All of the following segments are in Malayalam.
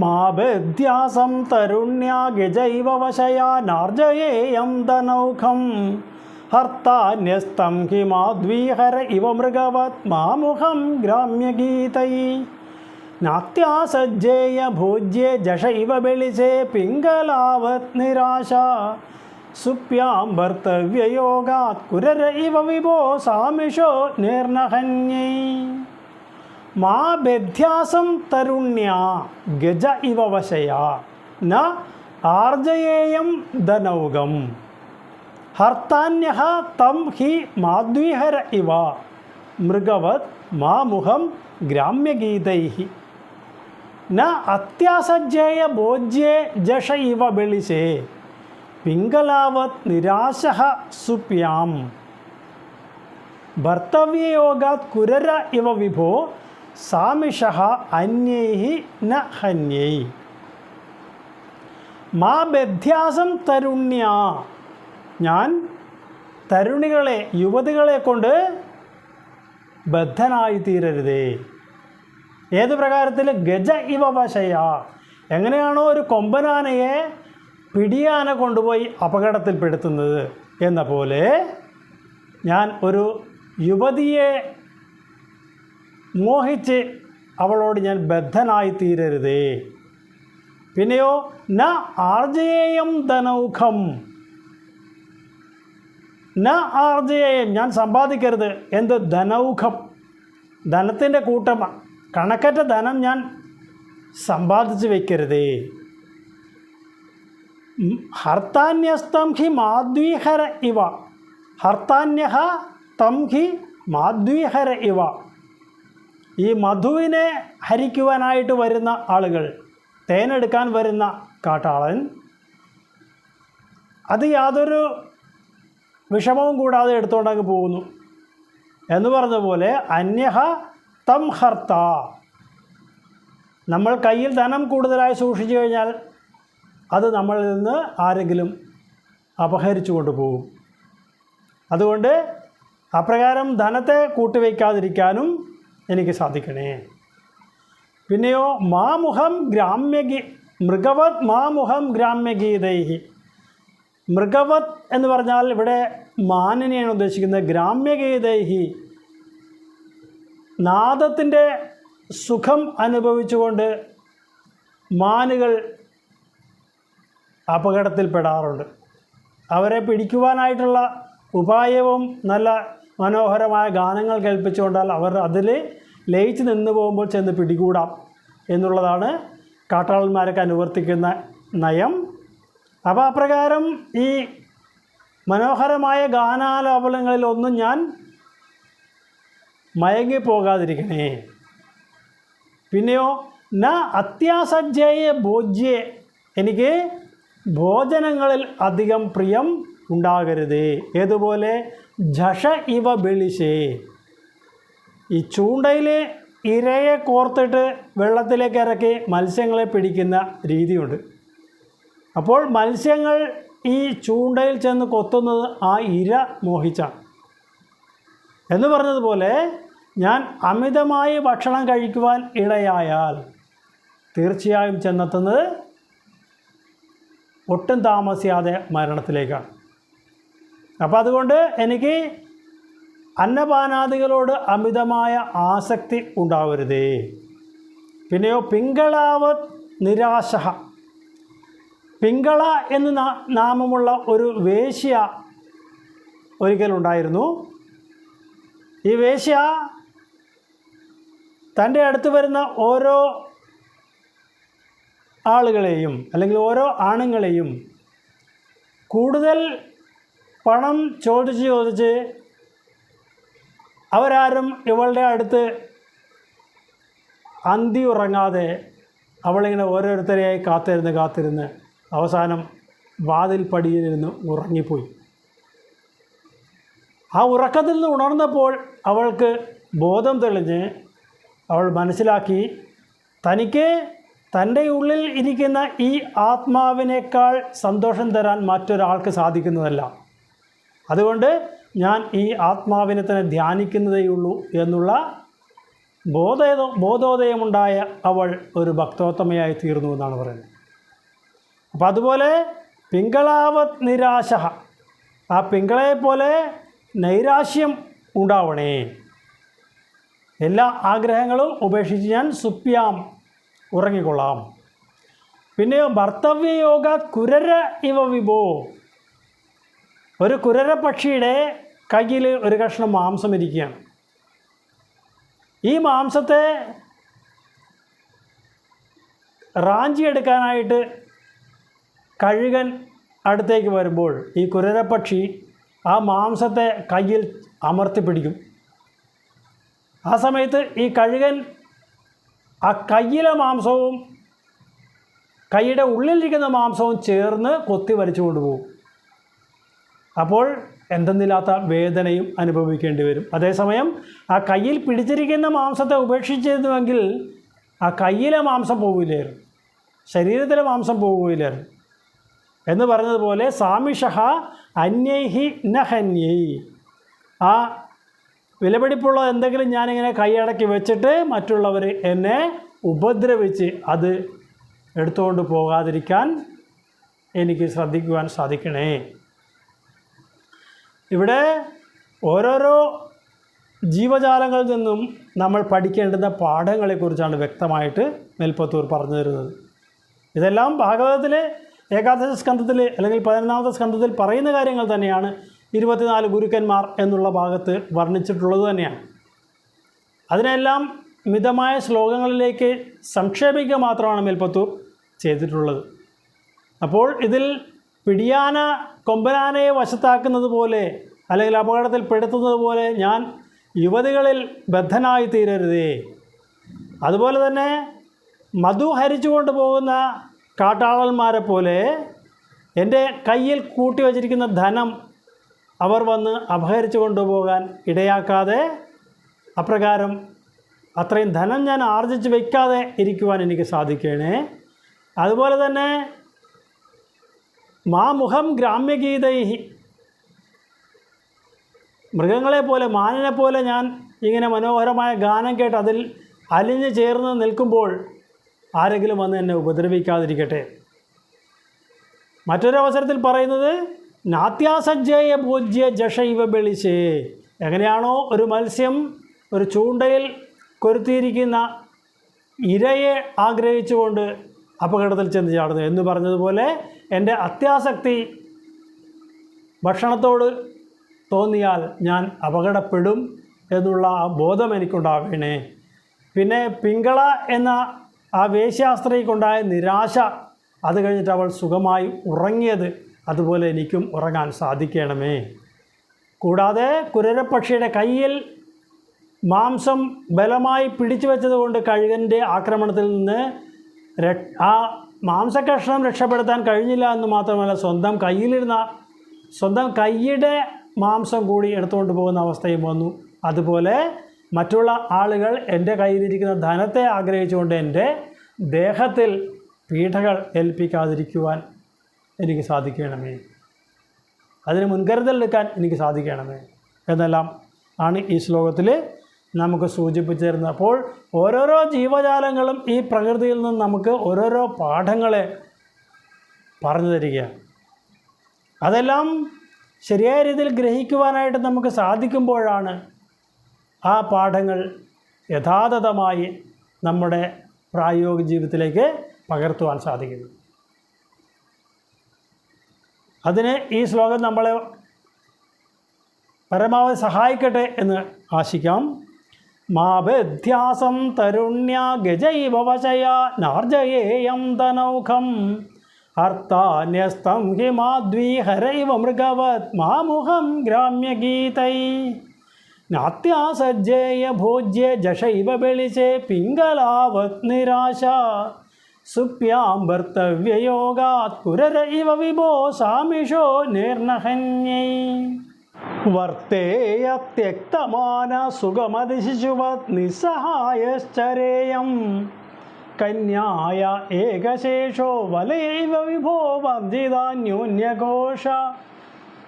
മാബധ്യാസം തരുണ്യാ ഗജൈവ വശയാനാർജയേയം ധനൗഖം ഹർത്താന്യസ്തം ഹി മാധ്വീഹര ഇവ മൃഗവത് മാമുഖം ഗ്രാമ്യഗീതൈ നാത്യാസജ്ജേയ ഭോജ്യേ ജഷ ഇവ ബലിസേ പിംഗലാവത് നിരാശ സുപ്യാം ഭർത്തവ്യയോഗാത് കുരര ഇവ വിഭോ സാമിഷോ നിർണഹന്യൈ മാ ബധ്യാസം തരുണ്യാ ഗജ ഇവ വശയാ ന ആർജയേയം ധനൗകം ഹർത്താന്യഃ തം ഹി മാധ്വീഹര ഇവ മൃഗവത് മാമുഖം ഗ്രാമ്യഗീതൈഃ ന അത്യാസജ്ജേയ ഭോജ്യേ ജഷ ഇവ ബളിസേ പിംഗലാവത് നിരാശഃ സുപ്യാം ഭർത്തവ്യയോഗാത് കുരര ഇവ വിഭോ സാമിഷഃ അന്യൈഃ ന ഹന്യൈ മാ ബധ്യാസം തരുണ്യാ ഞാൻ തരുണികളെ യുവതികളെ കൊണ്ട് ബദ്ധനായി തീരരുതേ. ഏത് പ്രകാരത്തിൽ? ഗജ ഇവ വശയ. എങ്ങനെയാണോ ഒരു കൊമ്പനാനയെ പിടിയാന കൊണ്ടുപോയി അപകടത്തിൽപ്പെടുത്തുന്നത് എന്ന പോലെ ഞാൻ ഒരു യുവതിയെ മോഹിച്ച് അവളോട് ഞാൻ ബദ്ധനായി തീരരുതേ. പിന്നെയോ ന ആർജയേയം ധനൗഖം, ന ആർജയേയം ഞാൻ സമ്പാദിക്കരുത്. എന്ത്? ധനൗഖം, ധനത്തിൻ്റെ കൂട്ടം, കണക്കറ്റ ധനം ഞാൻ സമ്പാദിച്ച് വയ്ക്കരുതേ. ഹർത്താന്യസ്തം ഹി മാധ്വീഹര ഇവ, ഹർത്താന്യഃ തം ഹി മാധ്വീഹര ഇവ. ഈ മധുവിനെ ഹരിക്കുവാനായിട്ട് വരുന്ന ആളുകൾ, തേനെടുക്കാൻ വരുന്ന കാട്ടാളൻ, അത് യാതൊരു വിഷമവും കൂടാതെ എടുത്തുകൊണ്ടങ്ങ് പോകുന്നു എന്ന് പറഞ്ഞ പോലെ അന്യഃ തം ഹർത്ത. നമ്മൾ കയ്യിൽ ധനം കൂടുതലായി സൂക്ഷിച്ചു കഴിഞ്ഞാൽ അത് നമ്മളിൽ നിന്ന് ആരെങ്കിലും അപഹരിച്ചു കൊണ്ടുപോകും. അതുകൊണ്ട് അപ്രകാരം ധനത്തെ കൂട്ടിവയ്ക്കാതിരിക്കാനും എനിക്ക് സാധിക്കണേ. പിന്നെയോ മാമുഖം മൃഗവത് മാമുഖം ഗ്രാമ്യഗീതൈഹി. മൃഗവത് എന്ന് പറഞ്ഞാൽ ഇവിടെ മാനിനെയാണ് ഉദ്ദേശിക്കുന്നത്. ഗ്രാമ്യഗീതൈഹി, നാദത്തിൻ്റെ സുഖം അനുഭവിച്ചുകൊണ്ട് മാനുകൾ അപകടത്തിൽപ്പെടാറുണ്ട്. അവരെ പിടിക്കുവാനായിട്ടുള്ള ഉപായവും നല്ല മനോഹരമായ ഗാനങ്ങൾ കേൾപ്പിച്ചുകൊണ്ടാൽ അവർ അതിൽ ലയിച്ച് നിന്ന് പോകുമ്പോൾ ചെന്ന് പിടികൂടാം എന്നുള്ളതാണ് കാട്ടാളന്മാരൊക്കെ അനുവർത്തിക്കുന്ന നയം. അപ്പോൾ അപ്രകാരം ഈ മനോഹരമായ ഗാനാലാപനങ്ങളിലൊന്നും ഞാൻ മയങ്ങിപ്പോകാതിരിക്കണേ. പിന്നെയോ ന അത്യാസജ്ജേയ ഭോജ്യേ, എനിക്ക് ഭോജനങ്ങളിൽ അധികം പ്രിയം ഉണ്ടാകരുതേ. ഏതുപോലെ? ജഷ ഇവ ബളിസേ, ഈ ചൂണ്ടയിൽ ഇരയെ കോർത്തിട്ട് വെള്ളത്തിലേക്ക് ഇറക്കി മത്സ്യങ്ങളെ പിടിക്കുന്ന രീതിയുണ്ട്. അപ്പോൾ മത്സ്യങ്ങൾ ഈ ചൂണ്ടയിൽ ചെന്ന് കൊത്തുന്നത് ആ ഇര മോഹിച്ചാണ് എന്ന് പറഞ്ഞതുപോലെ ഞാൻ അമിതമായി ഭക്ഷണം കഴിക്കുവാൻ ഇടയായാൽ തീർച്ചയായും ചെന്നെത്തുന്നത് ഒട്ടും താമസിയാതെ മരണത്തിലേക്കാണ്. അപ്പോൾ അതുകൊണ്ട് എനിക്ക് അന്നപാനാദികളോട് അമിതമായ ആസക്തി ഉണ്ടാവരുതേ. പിന്നെയോ പിങ്കളാവത് നിരാശ. പിങ്കള എന്ന് നാമമുള്ള ഒരു വേശ്യ ഒരിക്കലുണ്ടായിരുന്നു. ഈ വേശ്യ തൻ്റെ അടുത്ത് വരുന്ന ഓരോ ആളുകളെയും അല്ലെങ്കിൽ ഓരോ ആണുങ്ങളെയും കൂടുതൽ പണം ചോദിച്ച് അവരാരും ഇവളുടെ അടുത്ത് അന്തി ഉറങ്ങാതെ അവളിങ്ങനെ ഓരോരുത്തരെയായി കാത്തിരുന്ന് അവസാനം വാതിൽ പടിയിലിരുന്ന് ഉറങ്ങിപ്പോയി. ആ ഉറക്കത്തിൽ നിന്ന് ഉണർന്നപ്പോൾ അവൾക്ക് ബോധം തെളിഞ്ഞ് അവൾ മനസ്സിലാക്കി തനിക്ക് തൻ്റെ ഉള്ളിൽ ഇരിക്കുന്ന ഈ ആത്മാവിനേക്കാൾ സന്തോഷം തരാൻ മറ്റൊരാൾക്ക് സാധിക്കുന്നതല്ല. അതുകൊണ്ട് ഞാൻ ഈ ആത്മാവിനെ തന്നെ ധ്യാനിക്കുന്നതേയുള്ളൂ എന്നുള്ള ബോധോദയമുണ്ടായ അവൾ ഒരു ഭക്തോത്തമയായി തീർന്നു എന്നാണ് പറയുന്നത്. അപ്പോൾ അതുപോലെ പിങ്കളാവത് നിരാശ, ആ പിങ്കളയെപ്പോലെ നൈരാശ്യം ഉണ്ടാവണേ. എല്ലാ ആഗ്രഹങ്ങളും ഉപേക്ഷിച്ച് ഞാൻ സുപ്യാം ഉറങ്ങിക്കൊള്ളാം. പിന്നെയോ ഭർത്തവ്യയോഗ കുരര ഇവ വിഭോ, ഒരു കുരര പക്ഷിയുടെ കയ്യിൽ ഒരു കഷ്ണം മാംസം ഇരിക്കുകയാണ്. ഈ മാംസത്തെ റാഞ്ചിയെടുക്കാനായിട്ട് കഴുകൻ അടുത്തേക്ക് വരുമ്പോൾ ഈ കുരരപ്പക്ഷി ആ മാംസത്തെ കയ്യിൽ അമർത്തി പിടിക്കും. ആ സമയത്ത് ഈ കഴുകൻ ആ കയ്യിലെ മാംസവും കൈയുടെ ഉള്ളിലിരിക്കുന്ന മാംസവും ചേർന്ന് കൊത്തി വലിച്ചു കൊണ്ടുപോകും. അപ്പോൾ എന്തെന്നില്ലാത്ത വേദനയും അനുഭവിക്കേണ്ടി വരും. അതേസമയം ആ കയ്യിൽ പിടിച്ചിരിക്കുന്ന മാംസത്തെ ഉപേക്ഷിച്ചിരുന്നുവെങ്കിൽ ആ കയ്യിലെ മാംസം പോകില്ലായിരുന്നു, ശരീരത്തിലെ മാംസം പോകുകയില്ലായിരുന്നു. എന്ന് പറഞ്ഞതുപോലെ സാമിഷഹ അന്യൈഹി നഹന്യൈ, ആ വിലപിടിപ്പുള്ള എന്തെങ്കിലും ഞാനിങ്ങനെ കൈയടക്കി വെച്ചിട്ട് മറ്റുള്ളവർ എന്നെ ഉപദ്രവിച്ച് അത് എടുത്തുകൊണ്ട് പോകാതിരിക്കാൻ എനിക്ക് ശ്രദ്ധിക്കുവാൻ സാധിക്കണേ. ഇവിടെ ഓരോരോ ജീവജാലങ്ങളിൽ നിന്നും നമ്മൾ പഠിക്കേണ്ടുന്ന പാഠങ്ങളെക്കുറിച്ചാണ് വ്യക്തമായിട്ട് മേൽപ്പത്തൂർ പറഞ്ഞു തരുന്നത്. ഇതെല്ലാം ഭാഗവതത്തിലെ ഏകാദശ സ്കന്ധത്തിൽ അല്ലെങ്കിൽ 11ാമത്തെ സ്കന്ധത്തിൽ പറയുന്ന കാര്യങ്ങൾ തന്നെയാണ്. 24 ഗുരുക്കന്മാർ എന്നുള്ള ഭാഗത്ത് വർണ്ണിച്ചിട്ടുള്ളത് തന്നെയാണ്. അതിനെല്ലാം മിതമായ ശ്ലോകങ്ങളിലേക്ക് സംക്ഷേപിക്കുക മാത്രമാണ് മേൽപ്പത്തൂർ ചെയ്തിട്ടുള്ളത്. അപ്പോൾ ഇതിൽ പിടിയാന കൊമ്പനാനയെ വശത്താക്കുന്നത് പോലെ അല്ലെങ്കിൽ അപകടത്തിൽ പെടുത്തുന്നത് പോലെ ഞാൻ യുവതികളിൽ ബദ്ധനായി തീരരുതേ. അതുപോലെ തന്നെ മധു ഹരിച്ചു കൊണ്ടുപോകുന്ന കാട്ടാളന്മാരെ പോലെ എൻ്റെ കയ്യിൽ കൂട്ടി വച്ചിരിക്കുന്ന ധനം അവർ വന്ന് അപഹരിച്ചു കൊണ്ടുപോകാൻ ഇടയാക്കാതെ, അപ്രകാരം അത്രയും ധനം ഞാൻ ആർജിച്ച് വയ്ക്കാതെ ഇരിക്കുവാൻ എനിക്ക് സാധിക്കണേ. അതുപോലെ തന്നെ മാമുഖം ഗ്രാമ്യഗീതൈഹി, മൃഗങ്ങളെ പോലെ മാനിനെ പോലെ ഞാൻ ഇങ്ങനെ മനോഹരമായ ഗാനം കേട്ട് അതിൽ അലിഞ്ഞു ചേർന്ന് നിൽക്കുമ്പോൾ ആരെങ്കിലും വന്ന് എന്നെ ഉപദ്രവിക്കാതിരിക്കട്ടെ. മറ്റൊരവസരത്തിൽ പറയുന്നത് നാത്യാസജ്ജയ ഭോജ്യ ജഷൈവ ബെളിശേ, എങ്ങനെയാണോ ഒരു മത്സ്യം ഒരു ചൂണ്ടയിൽ കൊരുത്തിയിരിക്കുന്ന ഇരയെ ആഗ്രഹിച്ചുകൊണ്ട് അപകടത്തിൽ ചെന്ന് ചാടുന്നത് എന്ന് പറഞ്ഞതുപോലെ എൻ്റെ അത്യാസക്തി ഭക്ഷണത്തോട് തോന്നിയാൽ ഞാൻ അപകടപ്പെടും എന്നുള്ള ആ ബോധം എനിക്കുണ്ടാവണേ. പിന്നെ പിങ്കള എന്ന ആ വേശ്യാസ്ത്രീക്കുണ്ടായ നിരാശ, അത് കഴിഞ്ഞിട്ട് അവൾ സുഖമായി ഉറങ്ങിയത്, അതുപോലെ എനിക്കും ഉറങ്ങാൻ സാധിക്കണമേ. കൂടാതെ കുരരപ്പക്ഷിയുടെ കയ്യിൽ മാംസം ബലമായി പിടിച്ചു വെച്ചതുകൊണ്ട് കഴുകൻ്റെ ആക്രമണത്തിൽ നിന്ന് ആ മാംസകഷ്ണം രക്ഷപ്പെടുത്താൻ കഴിഞ്ഞില്ല എന്ന് മാത്രമല്ല, സ്വന്തം കൈയുടെ മാംസം കൂടി എടുത്തുകൊണ്ട് പോകുന്ന അവസ്ഥയും വന്നു. അതുപോലെ മറ്റുള്ള ആളുകൾ എൻ്റെ കയ്യിലിരിക്കുന്ന ധനത്തെ ആഗ്രഹിച്ചുകൊണ്ട് എൻ്റെ ദേഹത്തിൽ പീഡകൾ ഏൽപ്പിക്കാതിരിക്കുവാൻ എനിക്ക് സാധിക്കണമേ, അതിന് മുൻകരുതലെടുക്കാൻ എനിക്ക് സാധിക്കണമേ എന്നെല്ലാം ആണ് ഈ ശ്ലോകത്തിൽ നമുക്ക് സൂചിപ്പിച്ചു തരുന്നത്. അപ്പോൾ ഓരോരോ ജീവജാലങ്ങളും ഈ പ്രകൃതിയിൽ നിന്ന് നമുക്ക് ഓരോരോ പാഠങ്ങളെ പറഞ്ഞു തരികയാണ്. അതെല്ലാം ശരിയായ രീതിയിൽ ഗ്രഹിക്കുവാനായിട്ട് നമുക്ക് സാധിക്കുമ്പോഴാണ് ആ പാഠങ്ങൾ യഥാതഥമായി നമ്മുടെ പ്രായോഗിക ജീവിതത്തിലേക്ക് പകർത്തുവാൻ സാധിക്കുന്നത്. അതിന് ഈ ശ്ലോകം നമ്മളെ പരമാവധി സഹായിക്കട്ടെ എന്ന് ആശിക്കാം. മാബധ്യാസം തരുണ്യ ഗജൈവ വശയ നാർജയേയം തനൗഖം അർത്ഥാന്യസ്തം ഹിമാദ്വീഹരൈവ മൃഗവത് മാമുഖം ഗ്രാമ്യഗീതൈ നാത്യാസജ്ജേയ ഭോജ്യ ജഷൈവ ബെളിചേ പിംഗലാവത് നിരാശ സുപ്യാം ഭർത്തവ്യയോഗാത് കുരര ഇവ വിഭോ സാമിഷോ നിർണഹന്യൈ വർത്തേയ ത്യക്തമാന സുഖമതിശിശുവത് നിസ്സഹായശ്ചരേയം കന്യായ ഏകശേഷോ വലയൈവ വിഭോ വർജിതാന്യോന്യഘോഷ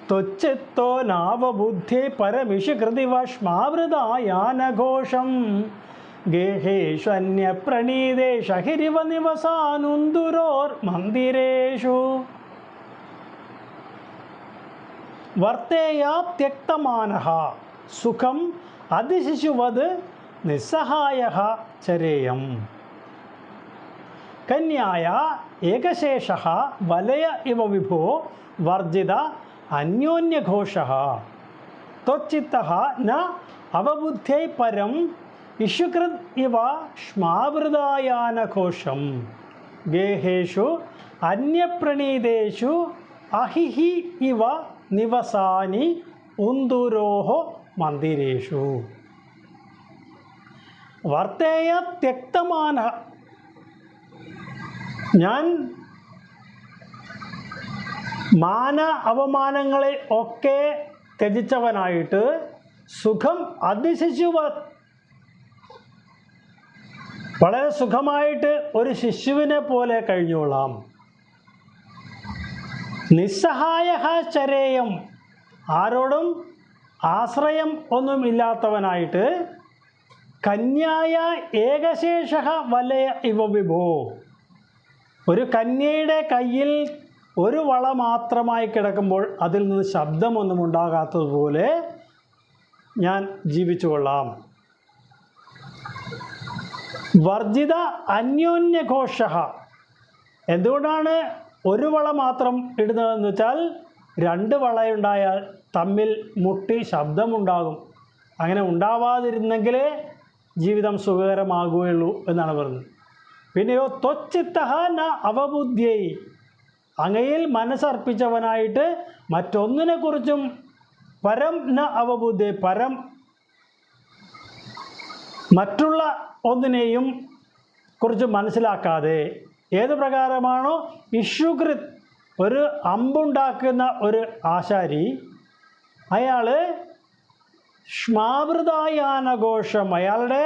ത്വച്ചിത്തോ നാവബുദ്ധി പരമിഷു കൃതിവഷ്മാവൃതായാനഘോഷം ഗേഹേഷു അന്യപ്രണീതേഷു അഹിരിവ നിവസാനുന്ദുരോർ മന്ദിരേഷു വർത്തേയ ത്യക്തമാനഃ സുഖം അതിശിശുവത് നിസ്സഹായഃ ചരേയം. കന്യായ ഏകശേഷഃ വലയ ഇവ വിഭോ വർജിത അന്യോന്യഘോഷഃ ത്വച്ചിത്തഃ ന അവബുദ്ധ്യൈ പരം ഇഷുകൃത് ഇവ ശ്മാവൃതായാനഘോഷം. ഗേഹേഷു അന്യപ്രണീതേഷു അഹിഹി ഇവ നിവസാനി ഉന്ദുരോഹ മന്ദിരേഷു വർത്തേയ ത്യക്തമാന. ഞാൻ മാന അവമാനങ്ങളെ ഒക്കെ ത്യജിച്ചവനായിട്ട് സുഖം അതിശിശുവ വളരെ സുഖമായിട്ട് ഒരു ശിശുവിനെ പോലെ കഴിഞ്ഞോളാം. നിസ്സഹായ ചരേയം ആരോടും ആശ്രയം ഒന്നും ഇല്ലാത്തവനായിട്ട് കന്യായ ഏകശേഷ വലയ ഇവ വിഭോ ഒരു കന്യയുടെ കയ്യിൽ ഒരു വള മാത്രമായി കിടക്കുമ്പോൾ അതിൽ നിന്ന് ശബ്ദമൊന്നും ഉണ്ടാകാത്തതുപോലെ ഞാൻ ജീവിച്ചു കൊള്ളാം. വർജിത അന്യോന്യഘോഷ. എന്തുകൊണ്ടാണ് ഒരു വള മാത്രം ഇടുന്നതെന്ന് വെച്ചാൽ രണ്ട് വളയുണ്ടായാൽ തമ്മിൽ മുട്ടി ശബ്ദമുണ്ടാകും. അങ്ങനെ ഉണ്ടാവാതിരുന്നെങ്കിലേ ജീവിതം സുഖകരമാകുകയുള്ളൂ എന്നാണ് പറയുന്നത്. പിന്നെയോ ത്വച്ചിത്തഃ ന അവബുദ്ധ്യൈ അങ്ങയിൽ മനസ്സർപ്പിച്ചവനായിട്ട് മറ്റൊന്നിനെക്കുറിച്ചും പരം ന അവബുദ്ധി പരം മറ്റുള്ള ഒന്നിനെയും കുറിച്ച് മനസ്സിലാക്കാതെ ഏത് പ്രകാരമാണോ ഇഷുകൃത് ഒരു അമ്പുണ്ടാക്കുന്ന ഒരു ആശാരി അയാൾ ശ്മാവൃതായാനഘോഷം അയാളുടെ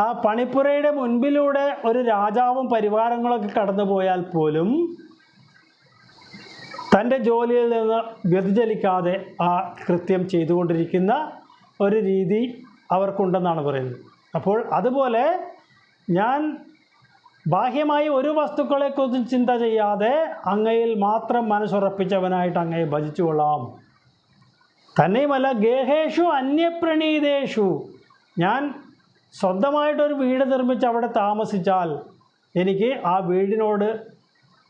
ആ പണിപ്പുരയുടെ മുൻപിലൂടെ ഒരു രാജാവും പരിവാരങ്ങളൊക്കെ കടന്നു പോയാൽ പോലും തൻ്റെ ജോലിയിൽ നിന്ന് വ്യതിചലിക്കാതെ ആ കൃത്യം ചെയ്തുകൊണ്ടിരിക്കുന്ന ഒരു രീതി അവർക്കുണ്ടെന്നാണ് പറയുന്നത്. അപ്പോൾ അതുപോലെ ഞാൻ ബാഹ്യമായി ഒരു വസ്തുക്കളെക്കുറിച്ചും ചിന്ത ചെയ്യാതെ അങ്ങയിൽ മാത്രം മനസ്സുറപ്പിച്ചവനായിട്ട് അങ്ങയെ ഭജിച്ചു കൊള്ളാം. തന്നെയുമല്ല ഗേഹേഷു അന്യപ്രണീതേഷു ഞാൻ സ്വന്തമായിട്ടൊരു വീട് നിർമ്മിച്ച് അവിടെ താമസിച്ചാൽ എനിക്ക് ആ വീടിനോട്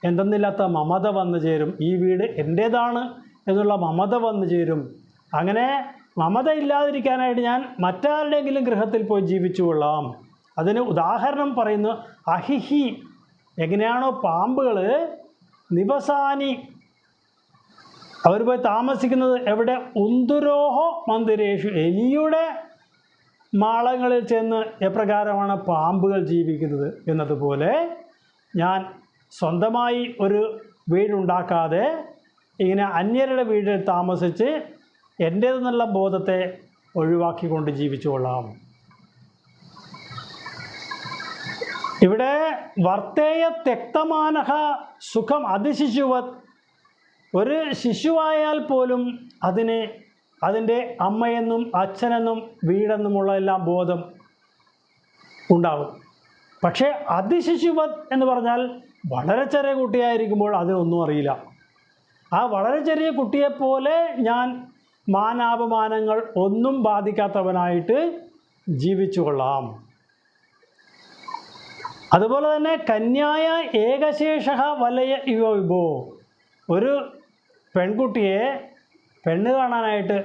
എന്തെന്നില്ലാത്ത മമത വന്നു ചേരും. ഈ വീട് എൻ്റേതാണ് എന്നുള്ള മമത വന്നു ചേരും. അങ്ങനെ മമത ഇല്ലാതിരിക്കാനായിട്ട് ഞാൻ മറ്റാരുടെയെങ്കിലും ഗൃഹത്തിൽ പോയി ജീവിച്ചു കൊള്ളാം. അതിന് ഉദാഹരണം പറയുന്നു അഹിഹി. എങ്ങനെയാണോ പാമ്പുകൾ നിവസാനി അവർ പോയി താമസിക്കുന്നത് എവിടെ? ഉന്ദുരോഹോ മന്ദിരേഷു എലിയുടെ മാളങ്ങളിൽ ചെന്ന് എപ്രകാരമാണ് പാമ്പുകൾ ജീവിക്കുന്നത് എന്നതുപോലെ ഞാൻ സ്വന്തമായി ഒരു വീടുണ്ടാക്കാതെ ഇങ്ങനെ അന്യരുടെ വീട്ടിൽ താമസിച്ച് എൻ്റേതെന്നുള്ള ബോധത്തെ ഒഴിവാക്കിക്കൊണ്ട് ജീവിച്ചു കൊള്ളാം. ഇവിടെ വർത്തേയ ത്യക്തമാനഃ സുഖം അതിശിശുവത് ഒരു ശിശുവായാൽ പോലും അതിൻ്റെ അമ്മയെന്നും അച്ഛനെന്നും വീടെന്നുമുള്ള എല്ലാം ബോധം ഉണ്ടാകും. പക്ഷേ അതിശിശുവത് എന്ന് പറഞ്ഞാൽ വളരെ ചെറിയ കുട്ടിയായിരിക്കുമ്പോൾ അതിനൊന്നും അറിയില്ല. ആ വളരെ ചെറിയ കുട്ടിയെപ്പോലെ ഞാൻ മാനാപമാനങ്ങൾ ഒന്നും ബാധിക്കാത്തവനായിട്ട് ജീവിച്ചു കൊള്ളാം. അതുപോലെ തന്നെ കന്യായ ഏകശേഷ വലയ ഇവ വിഭോ ഒരു പെൺകുട്ടിയെ പെണ്ണ് കാണാനായിട്ട്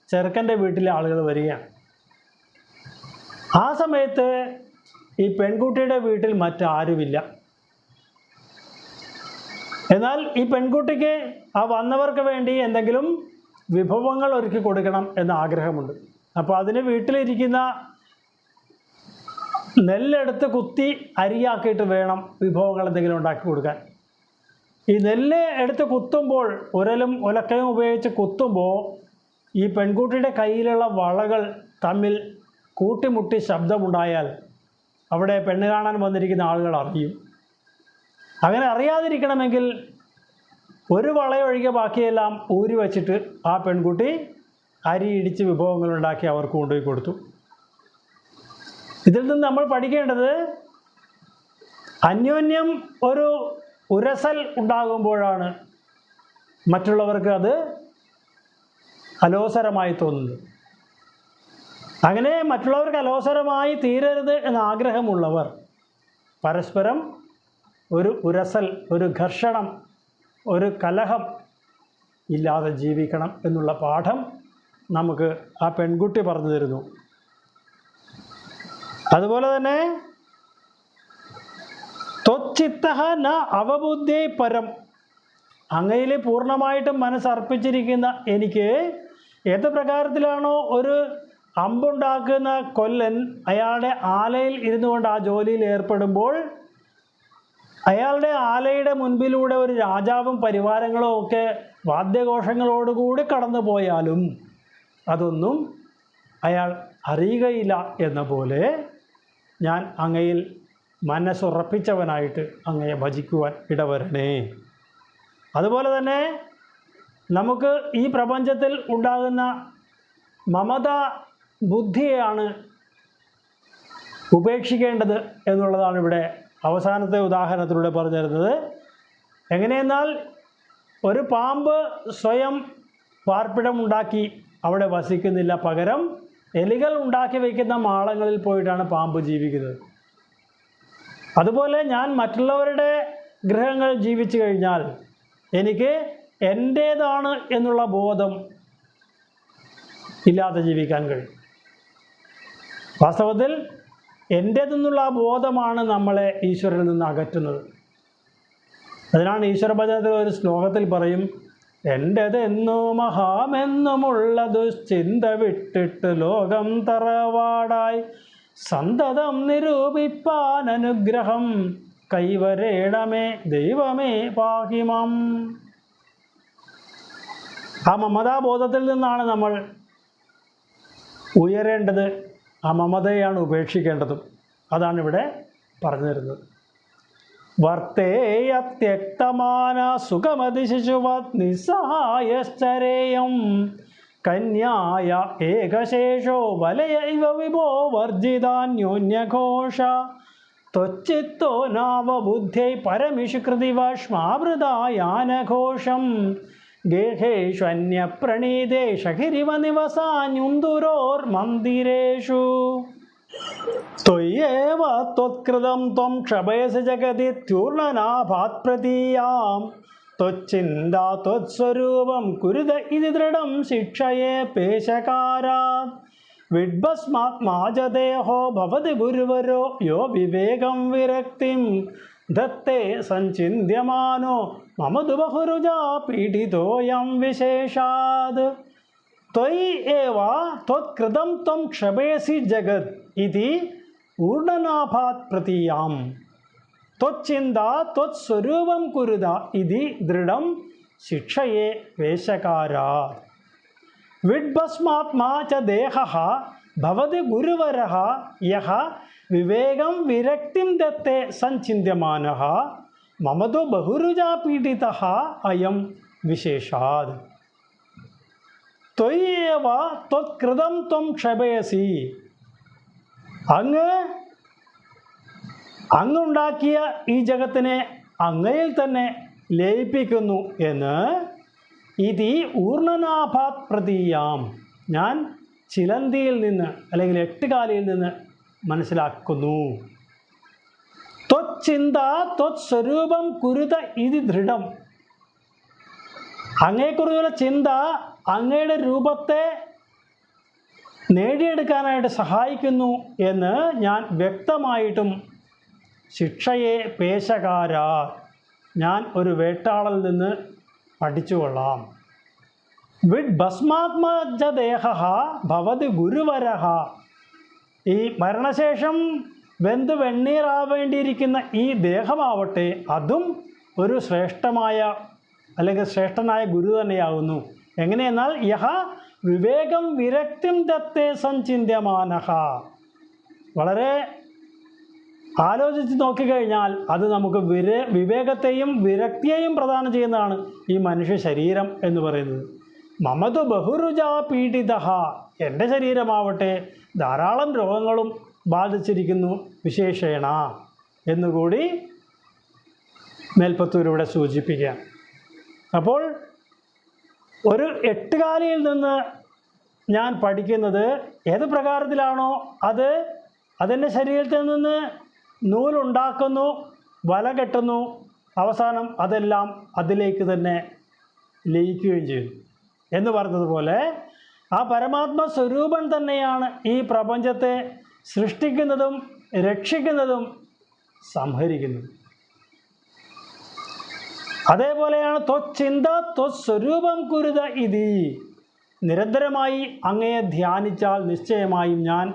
ചെറുക്കൻ്റെ വീട്ടിലെ ആളുകൾ വരികയാണ്. ആ സമയത്ത് ഈ പെൺകുട്ടിയുടെ വീട്ടിൽ മറ്റാരുമില്ല. എന്നാൽ ഈ പെൺകുട്ടിക്ക് ആ വന്നവർക്ക് വേണ്ടി എന്തെങ്കിലും വിഭവങ്ങൾ ഒരുക്കി കൊടുക്കണം എന്ന ആഗ്രഹമുണ്ട്. അപ്പോൾ അതിന് വീട്ടിലിരിക്കുന്ന നെല്ലെടുത്ത് കുത്തി അരിയാക്കിയിട്ട് വേണം വിഭവങ്ങൾ എന്തെങ്കിലും ഉണ്ടാക്കി കൊടുക്കാൻ. ഈ നെല്ല് എടുത്ത് കുത്തുമ്പോൾ ഉരലും ഉലക്കയും ഉപയോഗിച്ച് കുത്തുമ്പോൾ ഈ പെൺകുട്ടിയുടെ കയ്യിലുള്ള വളകൾ തമ്മിൽ കൂട്ടിമുട്ടി ശബ്ദമുണ്ടായാൽ അവിടെ പെണ്ണ് കാണാൻ വന്നിരിക്കുന്ന ആളുകൾ അറിയും. അങ്ങനെ അറിയാതിരിക്കണമെങ്കിൽ ഒരു വളയൊഴികെ ബാക്കിയെല്ലാം ഊരി വച്ചിട്ട് ആ പെൺകുട്ടി അരി ഇടിച്ച് വിഭവങ്ങളുണ്ടാക്കി അവർക്ക് കൊണ്ടുപോയി കൊടുത്തു. ഇതിൽ നിന്ന് നമ്മൾ പഠിക്കേണ്ടത് അന്യോന്യം ഒരു ഉരസൽ ഉണ്ടാകുമ്പോഴാണ് മറ്റുള്ളവർക്ക് അത് അലോസരമായി തോന്നുന്നത്. അങ്ങനെ മറ്റുള്ളവർക്ക് അലോസരമായി തീരരുത് എന്ന ആഗ്രഹമുള്ളവർ പരസ്പരം ഒരു ഉരസൽ, ഒരു ഘർഷണം, ഒരു കലഹം ഇല്ലാതെ ജീവിക്കണം എന്നുള്ള പാഠം നമുക്ക് ആ പെൺകുട്ടി പറഞ്ഞു തരുന്നു. അതുപോലെ തന്നെ ത്വച്ചിത്തഃ ന അവബുദ്ധേ പരം, അങ്ങയിൽ പൂർണ്ണമായിട്ടും മനസ്സർപ്പിച്ചിരിക്കുന്ന എനിക്ക് ഏത് പ്രകാരത്തിലാണോ ഒരു അമ്പുണ്ടാക്കുന്ന കൊല്ലൻ അയാളുടെ ആലയിൽ ഇരുന്നു കൊണ്ട് ആ ജോലിയിൽ ഏർപ്പെടുമ്പോൾ അയാളുടെ ആലയുടെ മുൻപിലൂടെ ഒരു രാജാവും പരിവാരങ്ങളും ഒക്കെ വാദ്യഘോഷങ്ങളോടുകൂടി കടന്നു പോയാലും അതൊന്നും അയാൾ അറിയുകയില്ല എന്ന പോലെ ഞാൻ അങ്ങയിൽ മനസ്സുറപ്പിച്ചവനായിട്ട് അങ്ങയെ ഭജിക്കുവാൻ ഇടവരണേ. അതുപോലെ തന്നെ നമുക്ക് ഈ പ്രപഞ്ചത്തിൽ ഉണ്ടാകുന്ന മമത ബുദ്ധിയെയാണ് ഉപേക്ഷിക്കേണ്ടത് എന്നുള്ളതാണ് ഇവിടെ അവസാനത്തെ ഉദാഹരണത്തിലൂടെ പറഞ്ഞു തരുന്നത്. എങ്ങനെയെന്നാൽ ഒരു പാമ്പ് സ്വയം പാർപ്പിടമുണ്ടാക്കി അവിടെ വസിക്കുന്നില്ല, പകരം എലികൾ ഉണ്ടാക്കി വയ്ക്കുന്ന മാളങ്ങളിൽ പോയിട്ടാണ് പാമ്പ് ജീവിക്കുന്നത്. അതുപോലെ ഞാൻ മറ്റുള്ളവരുടെ ഗൃഹങ്ങൾ ജീവിച്ചു കഴിഞ്ഞാൽ എനിക്ക് എൻ്റേതാണ് എന്നുള്ള ബോധം ഇല്ലാതെ ജീവിക്കാൻ കഴിയും. വാസ്തവത്തിൽ എൻ്റേതെന്നുള്ള ആ ബോധമാണ് നമ്മളെ ഈശ്വരനിൽ നിന്ന് അകറ്റുന്നത്. അതിനാണ് ഈശ്വരഭജനത്തിൽ ഒരു ശ്ലോകത്തിൽ പറയും, എൻ്റെതെന്നോ മഹാമെന്നുമുള്ള ദുശ്ചിന്ത വിട്ടിട്ട് ലോകം തറവാടായി സന്തതം നിരൂപിപ്പാൻ അനുഗ്രഹം കൈവരേണമേ ദൈവമേ പാഹിമം. ആ മമതാബോധത്തിൽ നിന്നാണ് നമ്മൾ ഉയരേണ്ടത്, ആ മമതയാണ് ഉപേക്ഷിക്കേണ്ടതും. അതാണ് ഇവിടെ പറഞ്ഞു തരുന്നത്. വർത്തേയത്യക്തമാന സുഖമതി ശിശുവത് നിസ്സഹായശ്ചരേയം കന്യായ ഏകശേഷോ വലയൈവ വിഭോ വർജിതാന്യോന്യഘോഷ ത്വച്ചിത്തോ നാവബുദ്ധ്യൈ പരമിഷു കൃതിവഷ്മാവൃതായാനഘോഷം ഗേഹേഷ്വന്യപ്രണീതേഷഹിരിവ നിവസാന്യുന്ദുരോർമന്ദിരേഷു ത്വയ്യേവ ത്വത്കൃതം ത്വം ക്ഷപയസി ജഗതിത്യൂർണനാഭാത് പ്രതീയാം ത്വച്ഛിന്താ ത്വത്സ്വരൂപം കുരുത ഇതി ദൃഢം ശിക്ഷയേ പേശകാരാത് വിഡ്ഭസ്മാത്മാജദേഹോ ഭവതി ഗുരുവരോ യോ വിവേകം വിരക്തിം ദത്തേ സഞ്ചിന്യമാനോ മമതു ബഹുരുജാ പീഡിതോയം വിശേഷാത് ത്വയി ഏവ ത്വത്കൃതം ത്വം ക്ഷപയസി ജഗത് ഇതി ഊർണനാഭാത് പ്രതീയാം ത്വച്ഛിന്താ ത്വത്സ്വരൂപം കുരുത ഇതി ദൃഢം ശിക്ഷയേ വേഷകാരാത് വിഡ്ഭസ്മാത്മാ ച ദേഹഃ ഭവതി ഗുരുവരഃ യഃ വിവേകം വിരക്തിം ദത്തേ സഞ്ചിന്യമാനഃ മമതു ബഹുരുജാ പീഡിതഃ അയം വിശേഷാത് ത്വയേവ ത്വത്കൃതം ത്വം ക്ഷപയസി, അങ്ങുണ്ടാക്കിയ ഈ ജഗത്തിനെ അങ്ങയിൽ തന്നെ ലയിപ്പിക്കുന്നു എന്ന് ഇതി ഊർണനാഭാത് പ്രതീയാം, ഞാൻ ചിലന്തിയിൽ നിന്ന് അല്ലെങ്കിൽ എട്ടുകാലിയിൽ നിന്ന് മനസ്സിലാക്കുന്നു. ത്വച്ഛിന്ത ത്വത്സ്വരൂപം കുരുത ഇതി ദൃഢം, അങ്ങയെക്കുറിച്ചുള്ള ചിന്ത അങ്ങയുടെ രൂപത്തെ നേടിയെടുക്കാനായിട്ട് സഹായിക്കുന്നു എന്ന് ഞാൻ വ്യക്തമായിട്ടും ശിക്ഷയെ പേശകാരാ, ഞാൻ ഒരു വേട്ടാളൽ നിന്ന് പഠിച്ചുകൊള്ളാം. വിഡ്ഭസ്മാത്മജ ദേഹ ഭവതി ഗുരുവരഹ, ഈ മരണശേഷം വെന്ത് വെണ്ണീറാവേണ്ടിയിരിക്കുന്ന ഈ ദേഹമാവട്ടെ അതും ഒരു ശ്രേഷ്ഠമായ അല്ലെങ്കിൽ ശ്രേഷ്ഠനായ ഗുരു തന്നെയാകുന്നു. എങ്ങനെയെന്നാൽ യഹ വിവേകം വിരക്തിം ദത്തേ സഞ്ചിന്യമാനഃ, വളരെ ആലോചിച്ച് നോക്കിക്കഴിഞ്ഞാൽ അത് നമുക്ക് വിവേകത്തെയും വിരക്തിയെയും പ്രദാനം ചെയ്യുന്നതാണ് ഈ മനുഷ്യ ശരീരം എന്ന് പറയുന്നത്. മമതു ബഹുരുജാ പീഡിതഃ, എൻ്റെ ശരീരമാവട്ടെ ധാരാളം രോഗങ്ങളും ബാധിച്ചിരിക്കുന്നു വിശേഷേണ എന്നുകൂടി മേൽപ്പത്തൂർ ഇവിടെ സൂചിപ്പിക്കുക. അപ്പോൾ ഒരു എട്ടുകാലിയിൽ നിന്ന് ഞാൻ പഠിക്കുന്നത് ഏത് പ്രകാരത്തിലാണോ അത് അതിൻ്റെ ശരീരത്തിൽ നിന്ന് നൂലുണ്ടാക്കുന്നു, വല കെട്ടുന്നു, അവസാനം അതെല്ലാം അതിലേക്ക് തന്നെ ലയിക്കുകയും ചെയ്യുന്നു എന്ന് പറഞ്ഞതുപോലെ ആ പരമാത്മ സ്വരൂപൻ തന്നെയാണ് ഈ പ്രപഞ്ചത്തെ സൃഷ്ടിക്കുന്നതും രക്ഷിക്കുന്നതും സംഹരിക്കുന്നതും. അതേപോലെയാണ് ത്വച്ചിന്ത ത്വസ്വരൂപം കുരുത ഇതി. നിരന്തരമായി അങ്ങയെ ധ്യാനിച്ചാൽ നിശ്ചയമായും ഞാൻ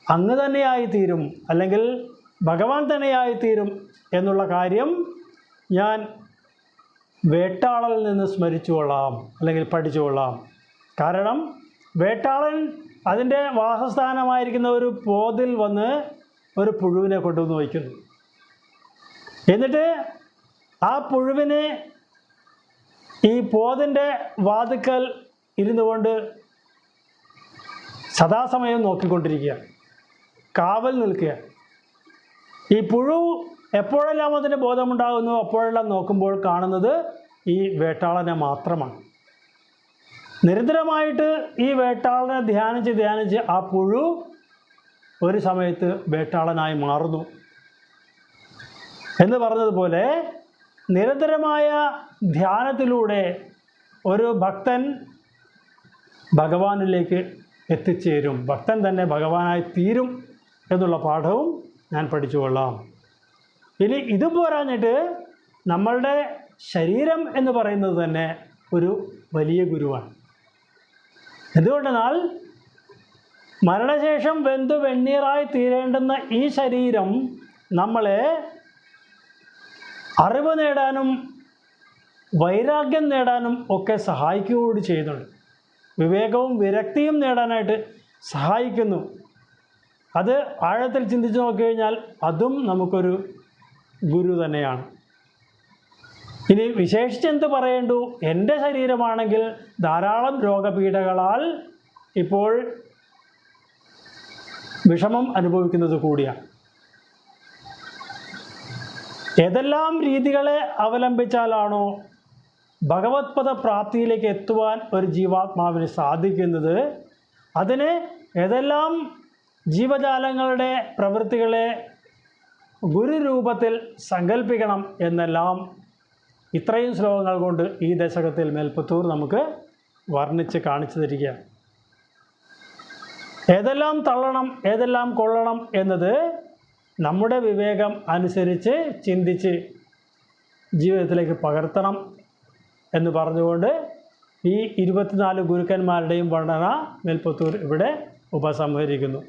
അങ്ങ് തന്നെയായിത്തീരും, അല്ലെങ്കിൽ ഭഗവാൻ തന്നെയായിത്തീരും എന്നുള്ള കാര്യം ഞാൻ വേട്ടാളനിൽ നിന്ന് സ്മരിച്ചുകൊള്ളാം, അല്ലെങ്കിൽ പഠിച്ചുകൊള്ളാം. കാരണം വേട്ടാളൻ അതിൻ്റെ വാസസ്ഥാനമായിരിക്കുന്ന ഒരു പോതിൽ വന്ന് ഒരു പുഴുവിനെ കൊണ്ടുവന്ന് വയ്ക്കുന്നു. എന്നിട്ട് ആ പുഴുവിനെ ഈ പോതിൻ്റെ വാതുക്കൽ ഇരുന്നു കൊണ്ട് സദാസമയം നോക്കിക്കൊണ്ടിരിക്കുക, കാവൽ നിൽക്കുക. ഈ പുഴു എപ്പോഴെല്ലാം അതിന് ബോധമുണ്ടാകുന്നു അപ്പോഴെല്ലാം നോക്കുമ്പോൾ കാണുന്നത് ഈ വേട്ടാളനെ മാത്രമാണ്. നിരന്തരമായിട്ട് ഈ വേട്ടാളനെ ധ്യാനിച്ച് ആ പുഴു ഒരു സമയത്ത് വേട്ടാളനായി മാറുന്നു എന്ന് പറഞ്ഞതുപോലെ നിരന്തരമായ ധ്യാനത്തിലൂടെ ഒരു ഭക്തൻ ഭഗവാനിലേക്ക് എത്തിച്ചേരും, ഭക്തൻ തന്നെ ഭഗവാനായി തീരും എന്നുള്ള പാഠവും ഞാൻ പഠിച്ചുകൊള്ളാം. ഇനി ഇതും പോരാഞ്ഞിട്ട് നമ്മളുടെ ശരീരം എന്ന് പറയുന്നത് തന്നെ ഒരു വലിയ ഗുരുവാണ്. എന്തുകൊണ്ടെന്നാൽ മരണശേഷം വെന്തു വെണ്ണീറായി തീരേണ്ടുന്ന ഈ ശരീരം നമ്മളെ അറിവ് നേടാനും വൈരാഗ്യം നേടാനും ഒക്കെ സഹായിക്കുകയോട് ചെയ്യുന്നുണ്ട്. വിവേകവും വിരക്തിയും നേടാനായിട്ട് സഹായിക്കുന്നു. അത് ആഴത്തിൽ ചിന്തിച്ച് നോക്കിക്കഴിഞ്ഞാൽ അതും നമുക്കൊരു ഗുരു തന്നെയാണ്. ഇനി വിശേഷിച്ചെന്ത് പറയേണ്ടു, എൻ്റെ ശരീരമാണെങ്കിൽ ധാരാളം രോഗപീഠകളാൽ ഇപ്പോൾ വിഷമം അനുഭവിക്കുന്നത് കൂടിയാണ്. ഏതെല്ലാം രീതികളെ അവലംബിച്ചാലാണോ ഭഗവത്പദ പ്രാപ്തിയിലേക്ക് എത്തുവാൻ ഒരു ജീവാത്മാവിന് സാധിക്കുന്നത്, അതിന് ഏതെല്ലാം ജീവജാലങ്ങളുടെ പ്രവൃത്തികളെ ഗുരുരൂപത്തിൽ സങ്കല്പിക്കണം എന്നെല്ലാം ഇത്രയും ശ്ലോകങ്ങൾ കൊണ്ട് ഈ ദശകത്തിൽ മേൽപ്പത്തൂർ നമുക്ക് വർണ്ണിച്ച് കാണിച്ചു തരികയാണ്. ഏതെല്ലാം തള്ളണം ഏതെല്ലാം കൊള്ളണം എന്നത് നമ്മുടെ വിവേകം അനുസരിച്ച് ചിന്തിച്ച് ജീവിതത്തിലേക്ക് പകർത്തണം എന്ന് പറഞ്ഞുകൊണ്ട് ഈ 24 ഗുരുക്കന്മാരുടെയും വർണ്ണന മേൽപ്പത്തൂർ ഇവിടെ ഉപസംഹരിക്കുന്നു.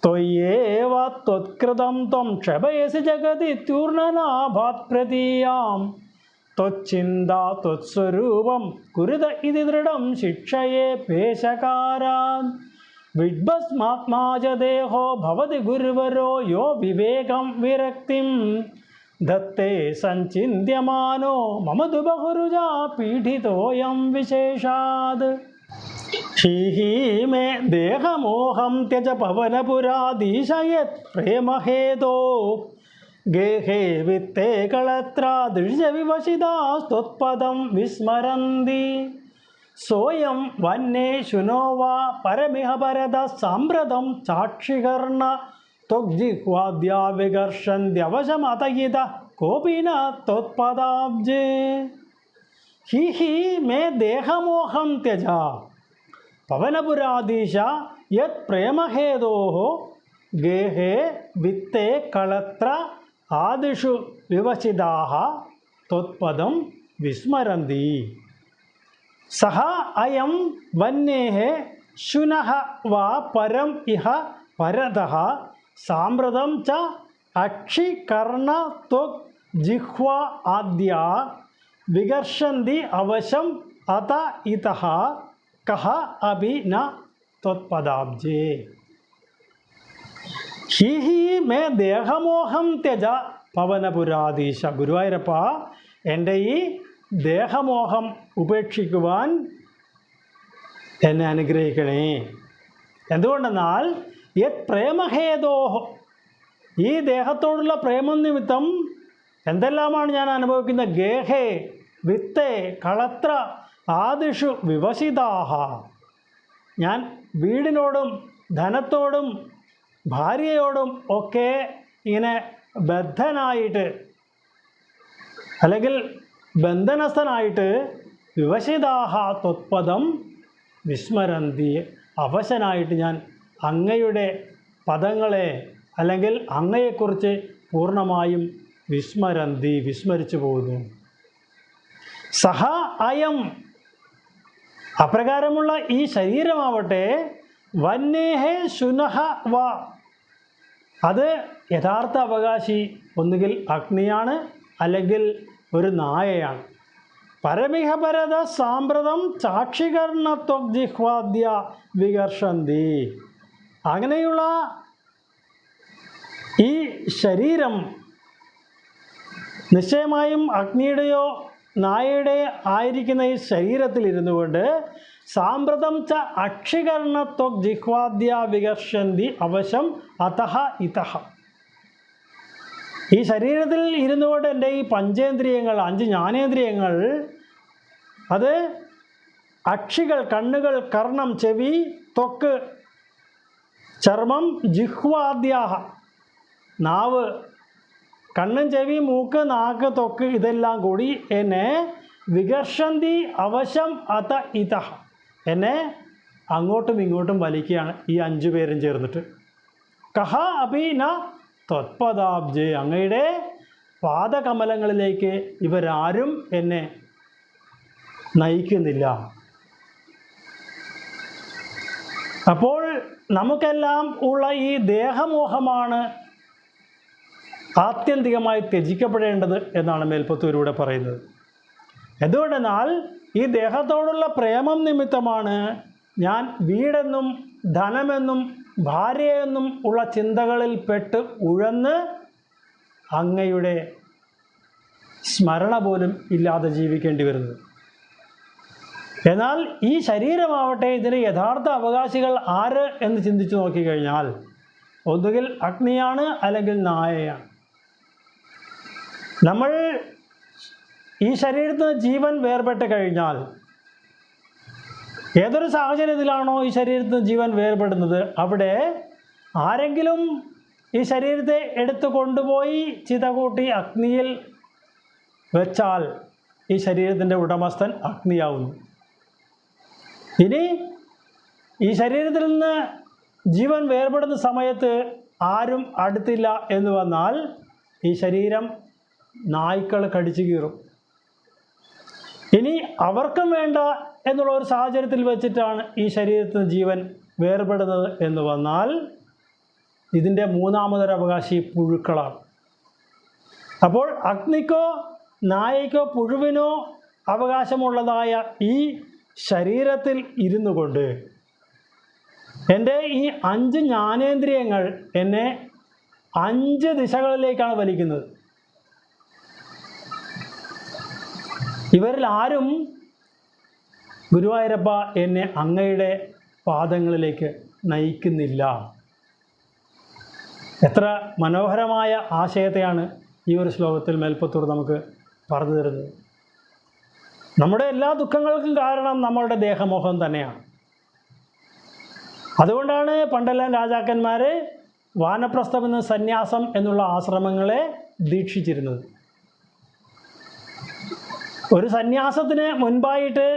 ത്വയേവ ത്വത്കൃതം ത്വം ക്ഷപയസി ജഗതി ത്യൂർണനാഭാത് പ്രതീയാം ത്വച്ചിന്താ ത്വത്സ്വരൂപം കുരുത ഇതി ദൃഢം ശിക്ഷയേ പേശകാരാൻ വിഡ്ഭസ്മാത്മാ ച ദേഹോ ഭവതി ഗുരുവരോ യോ വിവേകം വിരക്തിം ദത്തേ സഞ്ചിന്യമാനോ മമ തു ബഹുരുജാ പീഡിതോയം വിശേഷാത്. ഹി മേ ദേഹമോഹം ത്യജ പവനപുരാധീശയത് പ്രേമഹേതോ ഗേഹേ വിത്തേ കളത്രാ ദൃശ്യവിവശിതാസ്ത്വത്പദം വിസ്മരന്തി സോയം വന്നേ ശുനോ വാ പരമിഹ പരത സാമ്പ്രതം സാക്ഷികർണ ത്വഗ്ജിഹ്വാദ്യാ വികർഷന്ത്യവശമതയിത കോപിന ത്വത്പദാബ്ജേ. ഹി മേ ദേഹമോഹം ത്യജ പവനപുരാധീശ യത് പ്രേമഹേതോ ഗേഹേ വിത്തേ കളത്ര ആദിഷു വിവശിതാഃ ത്വത്പദം വിസ്മരന്തി. സഹ അയം വന്യേഃ ശുനഃ വാ പരം ഇഹ പരതഃ സാമ്പ്രതം ച അക്ഷികർണ ത്വഗ് ജിഹ്വാ ആദ്യാ വികർഷന്തി അവശം അത ഇതഃ കഹ അഭി ന ത്വത്പദാബ്ജേ. He may ദേഹമോഹം ത്യജ Pavanapuradheesha. ഗുരുവായൂരപ്പ, എൻ്റെ ഈ ദേഹമോഹം ഉപേക്ഷിക്കുവാൻ എന്നെ അനുഗ്രഹിക്കണേ. എന്തുകൊണ്ടെന്നാൽ യത് പ്രേമഹേതോഹോ, ഈ ദേഹത്തോടുള്ള പ്രേമം നിമിത്തം എന്തെല്ലാമാണ് ഞാൻ അനുഭവിക്കുന്നത്. ഗേഹേ വിത്തേ കളത്ര ആദിഷു വിവശിതാഹ, ഞാൻ വീടിനോടും ധനത്തോടും ഭാര്യയോടും ഒക്കെ ഇങ്ങനെ ബദ്ധനായിട്ട് അല്ലെങ്കിൽ ബന്ധനസ്ഥനായിട്ട് വിവശിതാഹ ത്വത്പദം വിസ്മരന്തി, അവശനായിട്ട് ഞാൻ അങ്ങയുടെ പദങ്ങളെ അല്ലെങ്കിൽ അങ്ങയെക്കുറിച്ച് പൂർണ്ണമായും വിസ്മരിച്ചു പോകുന്നു. സഹ അയം, അപ്രകാരമുള്ള ഈ ശരീരമാവട്ടെ വന്യേഹേ ശുനഹ വ, അത് യഥാർത്ഥ അവകാശി ഒന്നുകിൽ അഗ്നിയാണ് അല്ലെങ്കിൽ ഒരു നായയാണ്. പരമിഹപരത സാമ്പ്രതം ചാക്ഷികർണത്വജിഹ്വാദ്യ വികർഷന്തി, അങ്ങനെയുള്ള ഈ ശരീരം നിശ്ചയമായും അഗ്നിയുടെയോ നായയുടെ ആയിരിക്കുന്ന ഈ ശരീരത്തിൽ ഇരുന്നു കൊണ്ട് സാമ്പ്രതം ച അക്ഷികർണത്വജിഹ്വാദ്യ വികർഷന്തി അവശം അതഹ ഇതഹ, ഈ ശരീരത്തിൽ ഇരുന്നു കൊണ്ട് എൻ്റെ ഈ പഞ്ചേന്ദ്രിയങ്ങൾ, 5 ജ്ഞാനേന്ദ്രിയങ്ങൾ, അത് അക്ഷികൾ കണ്ണുകൾ, കർണം ചെവി, ത്വക്ക് ചർമ്മം, ജിഹ്വാദ്യാഹ നാവ്, കണ്ണും ചെവി മൂക്ക് നാക്ക് ത്വക്ക് ഇതെല്ലാം കൂടി എന്നെ വികർഷന്തി അവശം അത ഇതഹ, എന്നെ അങ്ങോട്ടും ഇങ്ങോട്ടും വലിക്കുകയാണ് ഈ 5 പേരും ചേർന്നിട്ട്. കഹ അപി ന ത്വത്പദാബ്ജേ, അങ്ങയുടെ പാദകമലങ്ങളിലേക്ക് ഇവരാരും എന്നെ നയിക്കുന്നില്ല. അപ്പോൾ നമുക്കെല്ലാം ഉള്ള ഈ ദേഹമോഹമാണ് ആത്യന്തികമായി ത്യജിക്കപ്പെടേണ്ടത് എന്നാണ് മേൽപ്പത്തൂരിലൂടെ പറയുന്നത്. എന്തുകൊണ്ടെന്നാൽ ഈ ദേഹത്തോടുള്ള പ്രേമം നിമിത്തമാണ് ഞാൻ വീടെന്നും ധനമെന്നും ഭാര്യയെന്നും ഉള്ള ചിന്തകളിൽ പെട്ട് ഉഴന്ന് അങ്ങയുടെ സ്മരണ പോലും ഇല്ലാതെ ജീവിക്കേണ്ടി വരുന്നത്. എന്നാൽ ഈ ശരീരമാവട്ടെ ഇതിന് യഥാർത്ഥ അവകാശികൾ ആര് എന്ന് ചിന്തിച്ചു നോക്കിക്കഴിഞ്ഞാൽ ഒന്നുകിൽ അഗ്നിയാണ് അല്ലെങ്കിൽ നായയാണ്. നമ്മൾ ഈ ശരീരത്തിൽ നിന്ന് ജീവൻ വേർപെട്ട് കഴിഞ്ഞാൽ ഏതൊരു സാഹചര്യത്തിലാണോ ഈ ശരീരത്തിൽ നിന്ന് ജീവൻ വേർപെടുന്നത് അവിടെ ആരെങ്കിലും ഈ ശരീരത്തെ എടുത്തു കൊണ്ടുപോയി ചിത കൂട്ടി അഗ്നിയിൽ വെച്ചാൽ ഈ ശരീരത്തിൻ്റെ ഉടമസ്ഥൻ അഗ്നിയാവുന്നു. ഇനി ഈ ശരീരത്തിൽ നിന്ന് ജീവൻ വേർപെടുന്ന സമയത്ത് ആരും അടുത്തില്ല എന്ന് വന്നാൽ ഈ ശരീരം നായ്ക്കൾ കടിച്ചു കീറും. ഇനി അവർക്കും വേണ്ട എന്നുള്ള ഒരു സാഹചര്യത്തിൽ വെച്ചിട്ടാണ് ഈ ശരീരത്തിന് ജീവൻ വേർപെടുന്നത് എന്ന് വന്നാൽ ഇതിൻ്റെ മൂന്നാമതൊരു അവകാശി പുഴുക്കളാണ്. അപ്പോൾ അഗ്നിക്കോ നായയ്ക്കോ പുഴുവിനോ അവകാശമുള്ളതായ ഈ ശരീരത്തിൽ ഇരുന്നു കൊണ്ട് എൻ്റെ ഈ 5 ജ്ഞാനേന്ദ്രിയങ്ങൾ എന്നെ 5 ദിശകളിലേക്കാണ് വലിക്കുന്നത്. ഇവരിൽ ആരും ഗുരുവായൂരപ്പ എന്നെ അങ്ങയുടെ പാദങ്ങളിലേക്ക് നയിക്കുന്നില്ല. എത്ര മനോഹരമായ ആശയത്തെയാണ് ഈ ഒരു ശ്ലോകത്തിൽ മേൽപ്പത്തൂർ നമുക്ക് പറഞ്ഞു തരുന്നത്. നമ്മുടെ എല്ലാ ദുഃഖങ്ങൾക്കും കാരണം നമ്മളുടെ ദേഹമോഹം തന്നെയാണ്. അതുകൊണ്ടാണ് പണ്ടെല്ലാം രാജാക്കന്മാർ വാനപ്രസ്ഥം എന്ന സന്യാസം എന്നുള്ള ആശ്രമങ്ങളെ ദീക്ഷിച്ചിരുന്നത്. ഒരു സന്യാസത്തിന് മുൻപായിട്ട്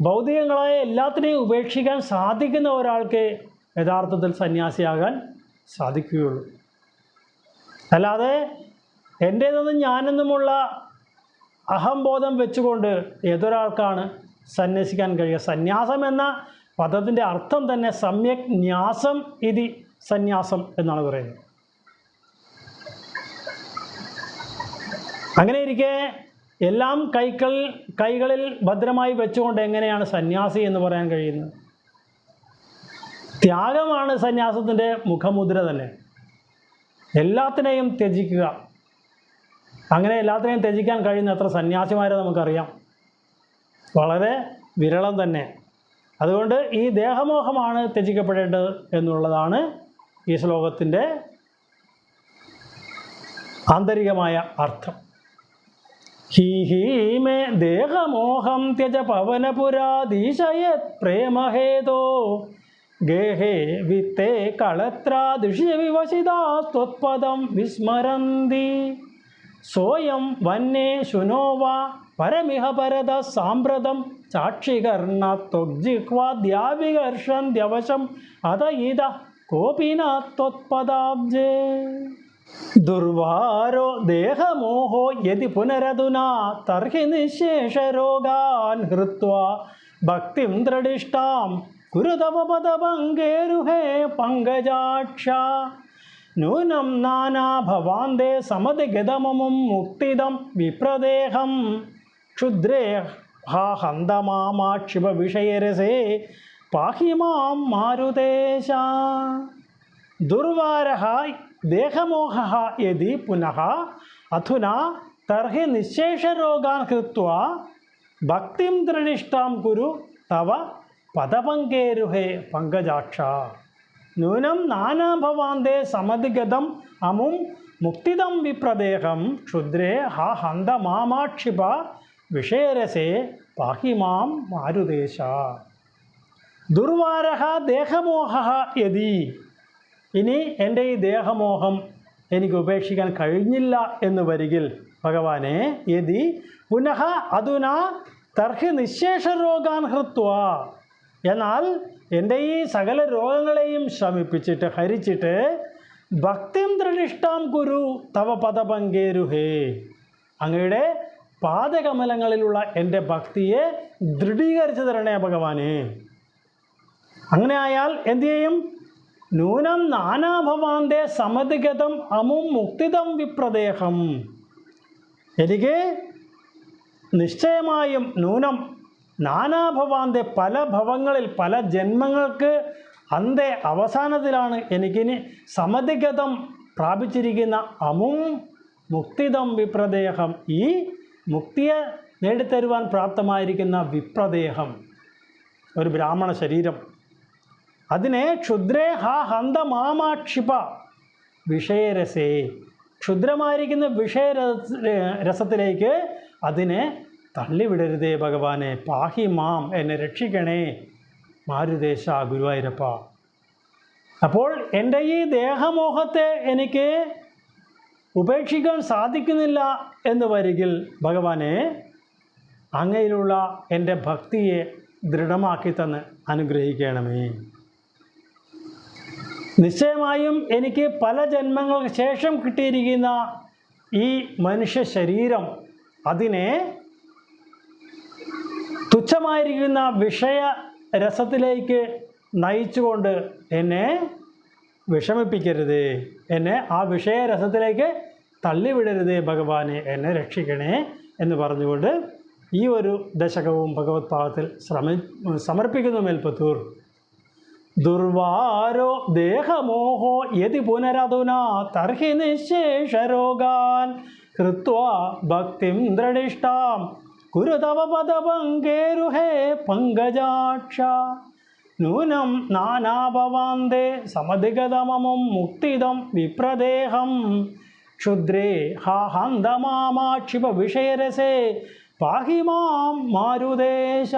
ഭൗതികങ്ങളായ എല്ലാത്തിനെയും ഉപേക്ഷിക്കാൻ സാധിക്കുന്ന ഒരാൾക്ക് യഥാർത്ഥത്തിൽ സന്യാസിയാകാൻ സാധിക്കുകയുള്ളൂ. അല്ലാതെ എൻ്റേതെന്നും ഞാനെന്നുമുള്ള അഹംബോധം വെച്ചുകൊണ്ട് ഏതൊരാൾക്കാണ് സന്യസിക്കാൻ കഴിയുക. സന്യാസം എന്ന പദത്തിൻ്റെ അർത്ഥം തന്നെ സമ്യക് ന്യാസം ഇതി സന്യാസം എന്നാണ് പറയുന്നത്. അങ്ങനെ ഇരിക്കെ എല്ലാം കൈകളിൽ ഭദ്രമായി വെച്ചുകൊണ്ട് എങ്ങനെയാണ് സന്യാസി എന്ന് പറയാൻ കഴിയുന്നത്? ത്യാഗമാണ് സന്യാസത്തിൻ്റെ മുഖമുദ്ര തന്നെ. എല്ലാത്തിനെയും ത്യജിക്കുക. അങ്ങനെ എല്ലാത്തിനെയും ത്യജിക്കാൻ കഴിയുന്ന എത്ര സന്യാസിമാരെ നമുക്കറിയാം? വളരെ വിരളം തന്നെ. അതുകൊണ്ട് ഈ ദേഹമോഹമാണ് ത്യജിക്കപ്പെടേണ്ടത് എന്നുള്ളതാണ് ഈ ശ്ലോകത്തിൻ്റെ ആന്തരികമായ അർത്ഥം. ഹി ഹി മേ ദേഹമോഹം ത്യജ പവനപുരാധീശയത് പ്രേമഹേതോ ഗേഹേ വിത്തേ കളത്രാദിഷ്യ വിവശിതാസ്ത്വത്പദം വിസ്മരന്തി സോയം വന്യേ ശുനോവാ പരമിഹ പരത സാമ്പ്രതം ചാക്ഷികർണത്വജിഹ്വാദ്യാവികർഷന്ത്യവശം അത ഇത കോപിനാത്വത്പദാബ്ജേ ദുർവാരോ ദേഹമോഹോ യതി പുനരധുനാ തർഹി നിശേഷരോഗാൻ ഹൃത്വാ ഭക്തിം ദൃഢിഷ്ടാം കുരു തവ പദഭംഗേരുഹേ പങ്കജാക്ഷ നൂനം നാനാഭവാന്തേ സമതിഗതമമും മുക്തിദം വിപ്രദേഹം ക്ഷുദ്രേ ഹാ ഹന്തമാമാക്ഷിപ വിഷയരസേ പാഹി മാം മാരുതേശ ദുർവാരഃ ദേഹമോഹഃ യദി പുനഃ അധുനാ തർഹി നിശേഷരോഗാൻ കൃത്വാ ഭക്തിം ദൃഢിഷ്ടാം കുരു തവ പദപങ്കേരുഹേ പങ്കജാക്ഷ നൂനം നാനാഭവാന്തേ സമതിഗതം അമും മുക്തിദം വിപ്രദേഹം ക്ഷുദ്രേ ഹാ ഹന്ത മാമാക്ഷിപ വിഷയരസേ പാഹി മാം മാരുതേശ ദുർവാരഃ ദേഹമോഹഃ യദി ഇനി എൻ്റെ ഈ ദേഹമോഹം എനിക്ക് ഉപേക്ഷിക്കാൻ കഴിഞ്ഞില്ല എന്ന് വരികിൽ ഭഗവാനെ യദി പുനഃ അധുനാ തർഹി നിശേഷരോഗാൻ ഹൃത്വാ എന്നാൽ എൻ്റെ ഈ സകല രോഗങ്ങളെയും ശമിപ്പിച്ചിട്ട് ഹരിച്ചിട്ട് ഭക്തിം ദൃഢിഷ്ടാം കുരു തവ പദപങ്കേരുഹേ അങ്ങയുടെ പാദകമലങ്ങളിലുള്ള എൻ്റെ ഭക്തിയെ ദൃഢീകരിച്ചു തരണേ ഭഗവാനെ. അങ്ങനെ ആയാൽ എന്തു ചെയ്യും? നൂനം നാനാഭവാന്തേ സമതിഗതം അമും മുക്തിദം വിപ്രദേഹം എനിക്ക് നിശ്ചയമായും നൂനം നാനാഭവാന്തേ പല ഭവങ്ങളിൽ പല ജന്മങ്ങൾക്ക് അന്തേ അവസാനത്തിലാണ് എനിക്കിനി സമതിഗതം പ്രാപിച്ചിരിക്കുന്ന അമും മുക്തിദം വിപ്രദേഹം ഈ മുക്തിയെ നേടിത്തരുവാൻ പ്രാപ്തമായിരിക്കുന്ന വിപ്രദേഹം ഒരു ബ്രാഹ്മണ ശരീരം അതിനെ ക്ഷുദ്രേ ഹാ ഹന്ത മാമാക്ഷിപ വിഷയരസേ ക്ഷുദ്രമായിരിക്കുന്ന രസത്തിലേക്ക് അതിനെ തള്ളിവിടരുതേ ഭഗവാനെ. പാഹി മാം എന്നെ രക്ഷിക്കണേ മാരുതേശ ഗുരുവായൂരപ്പ. അപ്പോൾ എൻ്റെ ഈ ദേഹമോഹത്തെ എനിക്ക് ഉപേക്ഷിക്കാൻ സാധിക്കുന്നില്ല എന്ന് വരികിൽ ഭഗവാനെ അങ്ങയിലുള്ള എൻ്റെ ഭക്തിയെ ദൃഢമാക്കി തന്ന് അനുഗ്രഹിക്കണമേ. നിശ്ചയമായും എനിക്ക് പല ജന്മങ്ങൾക്ക് ശേഷം കിട്ടിയിരിക്കുന്ന ഈ മനുഷ്യ ശരീരം അതിനെ തുച്ഛമായിരിക്കുന്ന വിഷയരസത്തിലേക്ക് നയിച്ചുകൊണ്ട് എന്നെ വിഷമിപ്പിക്കരുതേ, എന്നെ ആ വിഷയരസത്തിലേക്ക് തള്ളിവിടരുതേ ഭഗവാനെ, എന്നെ രക്ഷിക്കണേ എന്ന് പറഞ്ഞുകൊണ്ട് ഈ ഒരു ദശകവും ഭഗവത് പാദത്തിൽ സമർപ്പിക്കുന്നു മേൽപ്പത്തൂർ. ദുർവാരോ ദേഹമോഹോ യതി പുനരധുനാ തർഹി നിശേഷരോഗാൻ ഹൃത്വാ ഭക്തിം ദൃഢിഷ്ടാം കുരു തവ പദപങ്കേരുഹേ പങ്കജാക്ഷ നൂനം നാനാഭവാന്തേ സമധിഗതമമും മുക്തിദം വിപ്രദേഹം ക്ഷുദ്രേ ഹാ ഹന്ത മാമാക്ഷിപ വിഷയരസേ പാഹി മാം മാരുതേശ.